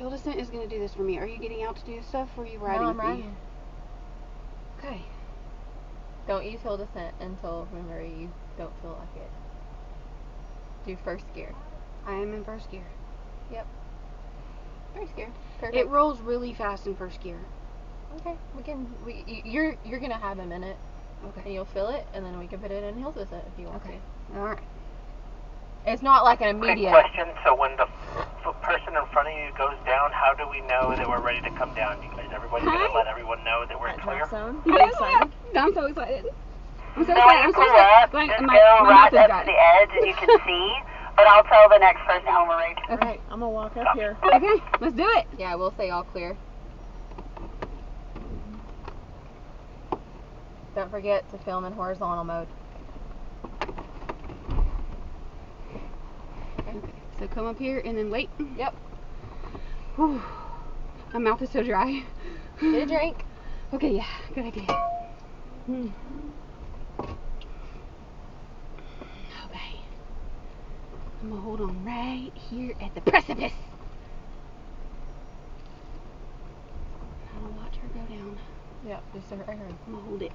Hill Descent is going to do this for me. Are you getting out to do stuff, or are you riding with me? Okay. Don't use Hill Descent until, remember, you don't feel like it. Do first gear. I am in first gear. Yep. First gear. Perfect. It rolls really fast in first gear. Okay. You're gonna have a minute. Okay. And you'll feel it, and then we can put it in Hill Descent if you want to. All right. It's not like an immediate. Quick question. So when the person in front of you goes down, how do we know that we're ready to come down? Is everybody going to let everyone know that we're clear? Drop Zone. Are you excited? I'm so excited. I'm so So excited. when you pull up, just go right up to the edge and you can see, but I'll tell the next person when we're ready. Okay. I'm going to walk up here. Okay, let's do it. Yeah, we'll say all clear. Don't forget to film in horizontal mode. Okay, so come up here and then wait. Yep. Whew. My mouth is so dry. Get a drink. Okay, yeah, good idea. Okay. I'm gonna hold on right here at the precipice. I'm gonna watch her go down. Yep, just right here. I'm gonna hold it.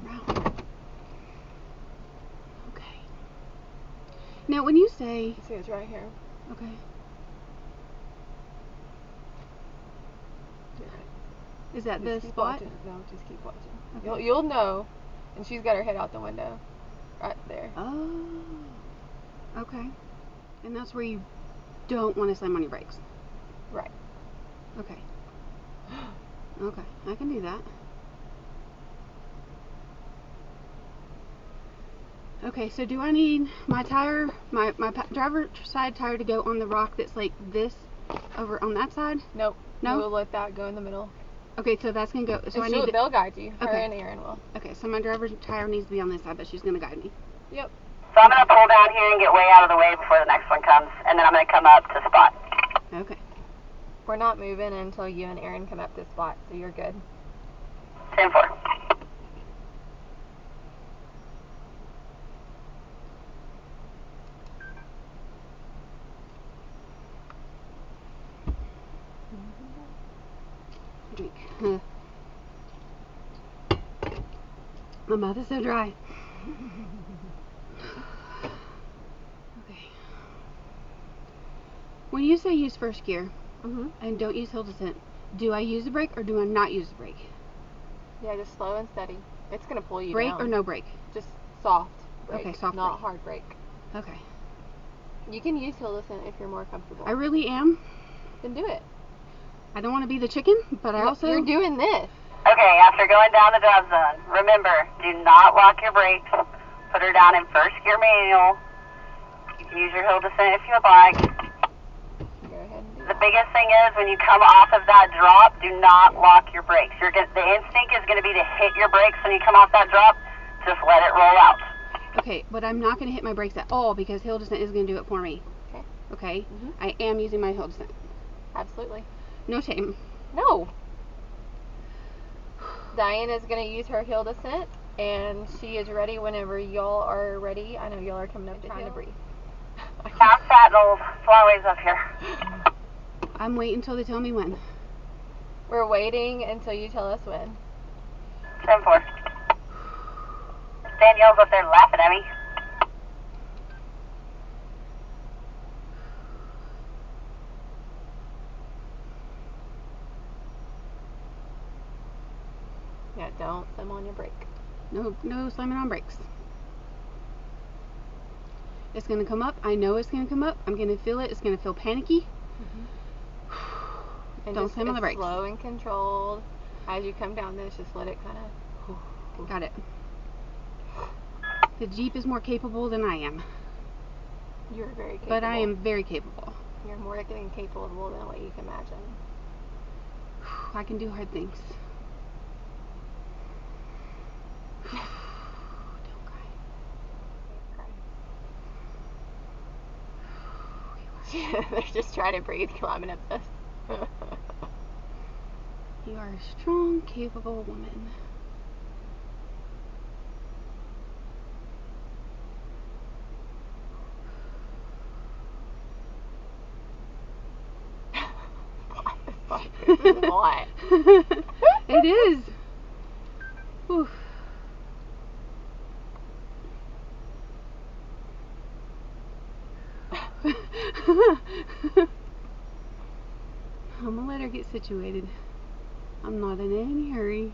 Wow. Okay. Now, when you say... See, it's right here. Okay. Yeah. Is that just the spot? Watching. No, just keep watching. Okay. You'll know. And she's got her head out the window. Right there. Oh. Okay. And that's where you don't want to slam on your brakes. Right. Okay. Okay, I can do that. Okay, so do I need my tire, my driver's side tire to go on the rock that's like this over on that side? Nope. No? We'll let that go in the middle. Okay, so that's going to go, so and they'll guide you. Her Okay. and Aaron will. Okay, so my driver's tire needs to be on this side, but she's going to guide me. Yep. So I'm going to pull down here and get way out of the way before the next one comes, and then I'm going to come up to spot. Okay. We're not moving until you and Aaron come up to spot, so you're good. 10-4. Drink. My mouth is so dry. Okay. When you say use first gear and don't use hill descent, do I use the brake or do I not use the brake? Yeah, just slow and steady. It's going to pull you brake down. Brake or no brake? Just soft brake. Okay, soft not brake. hard brake. Okay. You can use hill descent if you're more comfortable. I really am. Then do it. I don't want to be the chicken, but I also... You're doing this. Okay, after going down the drop zone, remember, do not lock your brakes. Put her down in first gear manual. You can use your hill descent if you would like. Go ahead and do The biggest thing is when you come off of that drop, do not lock your brakes. The instinct is going to be to hit your brakes when you come off that drop. Just let it roll out. Okay, but I'm not going to hit my brakes at all because hill descent is going to do it for me. Okay. Okay? I am using my hill descent. Absolutely. No shame. No. Diane is going to use her hill descent, and she is ready whenever y'all are ready. I know y'all are coming up trying to breathe. I'm fat and old. Flyways up here. I'm waiting until they tell me when. We're waiting until you tell us when. 10-4. Danielle's up there laughing at me. Yeah, don't slam on your brake. No slamming on brakes. It's going to come up. I know it's going to come up. I'm going to feel it. It's going to feel panicky. And don't slam on the brakes. Slow and controlled. As you come down this, just let it kind of... Got it. The Jeep is more capable than I am. You're very capable. But I am very capable. You're more than capable than what you can imagine. I can do hard things. Don't cry. They're just trying to breathe climbing up this. You are a strong, capable woman. This is a lot. It is. Oof. I'm gonna let her get situated. I'm not in any hurry.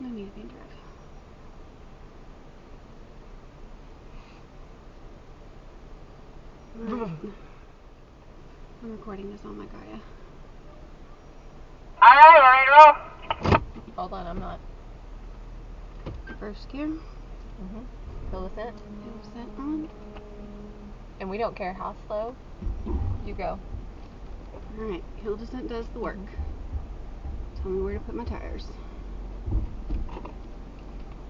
No need to be drugged. Right. I'm recording this on my Gaia. Alright, we're ready to roll. Hold on, I'm not. First gear. Hill descent. Hill descent on. And we don't care how slow. You go. Alright, hill descent does the work. Tell me where to put my tires.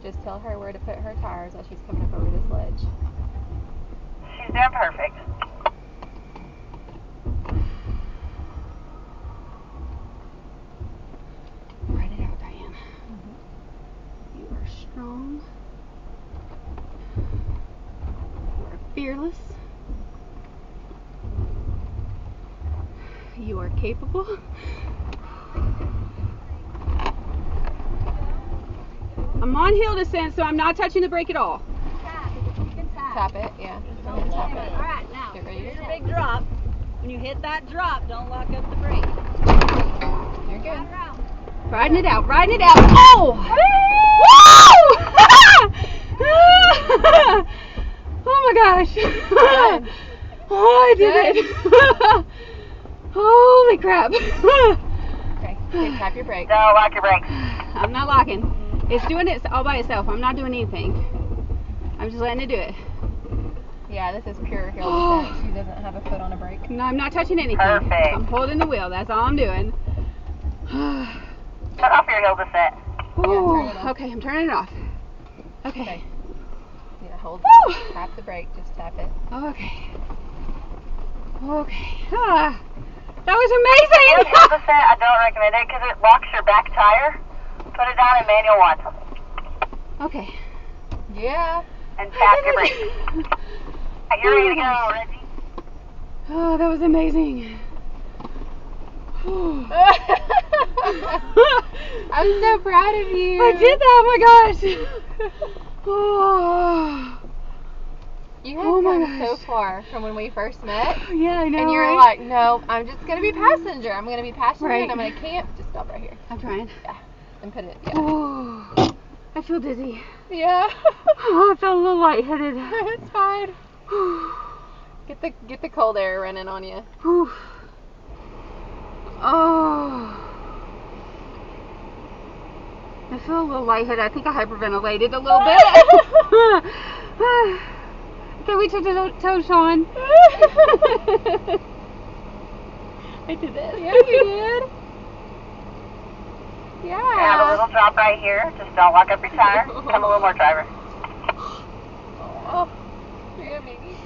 Just tell her where to put her tires as she's coming up over this ledge. She's doing perfect. Write it out, Diane. You are strong. You are fearless. You are capable. I'm on hill descent, so I'm not touching the brake at all. Tap it, yeah. Go ahead and tap it. Alright, now, Get ready to here's your tap. big drop. When you hit that drop, don't lock up the brake. You're good. Right around. Riding it out, riding it out. Oh! Woo! Oh my gosh. Good. Oh, I did it. Holy crap. Okay, tap your brake. Don't lock your brakes. I'm not locking. It's doing it all by itself. I'm not doing anything. I'm just letting it do it. Yeah, this is pure hill descent. She doesn't have a foot on a brake. No, I'm not touching anything. Perfect. I'm holding the wheel. That's all I'm doing. Shut off your hill descent. Oh, turn it off. okay, I'm turning it off. Okay. Okay. Yeah, hold. Woo! Tap the brake. Just tap it. Okay. Okay. Ah, that was Hill amazing. descent, I don't recommend it because it locks your back tire. Put it down in manual 1. Okay. Yeah. And tap your brakes. You're ready to go, Reggie. Oh, that was amazing. I'm so proud of you. I did that. Oh my gosh. Oh. You have Oh my come so gosh. far from when we first met. Yeah, I know. And you're right? like, no, I'm just going to be passenger. I'm going to be passenger Right. and I'm going to camp. Just stop right here. I'm trying. Yeah. And put it, yeah. Oh, I feel dizzy. Yeah. Oh, I felt a little lightheaded. It's fine. Get the cold air running on you. Whew. Oh. I feel a little lightheaded. I think I hyperventilated a little bit. Can we toe Sean? I did it. Yeah, you did. You have a Yeah. little drop right here. Just don't lock up your tire. Come a little more, driver. Oh, you're gonna make me.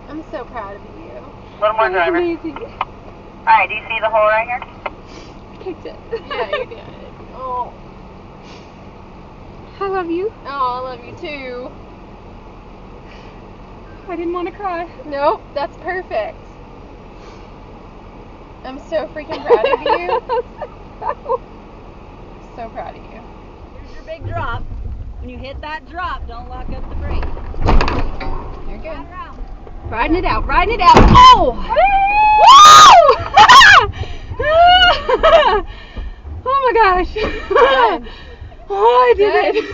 I'm so proud of you. A little more, That was driver. amazing. Alright, do you see the hole right here? Kicked it. Yeah, you did. Oh. I love you. Oh, I love you too. I didn't want to cry. Nope, that's perfect. I'm so freaking proud of you. So proud of you. Here's your big drop. When you hit that drop, don't lock up the brake. You're good. Right around. Riding it out, riding it out. Oh! Woo! Oh my gosh. Good. Oh, I did it.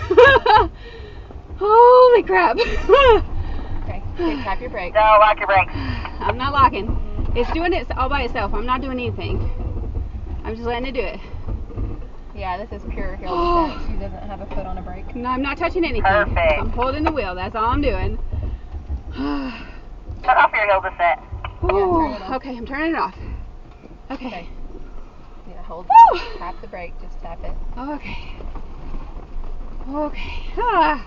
Holy crap. Okay, tap your brake. Don't lock your brakes. I'm not locking. It's doing it all by itself. I'm not doing anything. I'm just letting it do it. Yeah, this is pure hill descent. She doesn't have a foot on a brake. No, I'm not touching anything. Perfect. I'm holding the wheel. That's all I'm doing. Shut off your hill descent. Oh, it off. okay, I'm turning it off. Okay. Okay. Yeah, hold. Woo! Tap the brake. Just tap it. Okay. Okay. Ah,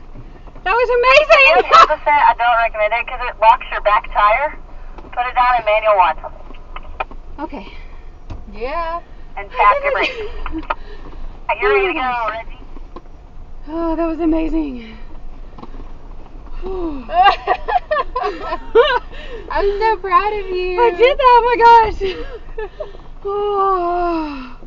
that was Hill amazing. descent, I don't recommend it because it locks your back tire. Put it down in manual 1. Okay. Yeah. And tap your brakes. You're ready to go, Reggie. Oh, that was amazing. I'm so proud of you. I did that, oh my gosh. Oh.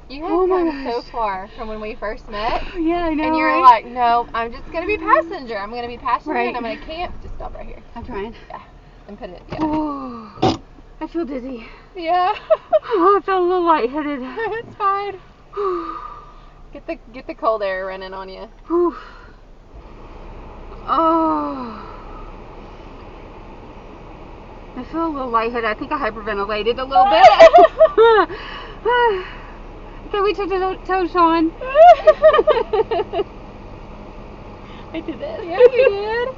You have Oh my come so gosh. far from when we first met. Yeah, I know. And you're right? like, no, I'm just going to be passenger. I'm going to be passenger Right. and I'm going to camp. Just stop right here. I'm trying. Yeah. And put it, yeah. Oh, I feel dizzy. Yeah. Oh, I felt a little lightheaded. It's fine. Get the cold air running on you. Whew. Oh. I feel a little lightheaded. I think I hyperventilated a little bit. Okay, we took the toe, Sean. I did it. Yeah, you did.